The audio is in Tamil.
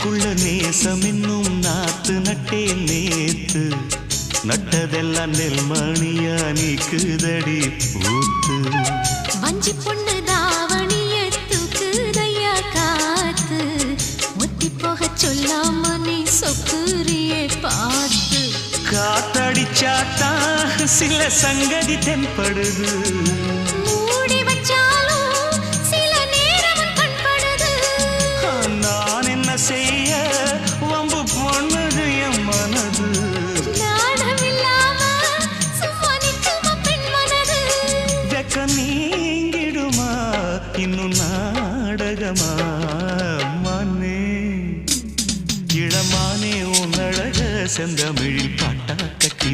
நெஞ்சுக்குள்ள நேசம் இன்னும் நாத்து நட்டே நேத்து நட்டதெல்லாம் நெல்மணியா நீக்குதடி பூத்து வஞ்சி பொண்ணு தாவணிய தூக்குதையா காத்து ஒத்தி போக சொல்லாம நீ சொக்குரியே பார்த்து காத்தடிச்சாத்தா சில சங்கதி தென்படுது மூடி வச்சாலும் சில நேரம் கண்படுது நான் என்ன செய்ய வம்பு பொண்ணுது என் மனது நாடமில்லாம சும்மா நிற்குமா பெண் மனது வெக்க நீங்கிடுமா இன்னும் நாடகமா மனே இளமானே உன் அழக செந்தமிழில் பாட்டா கட்டி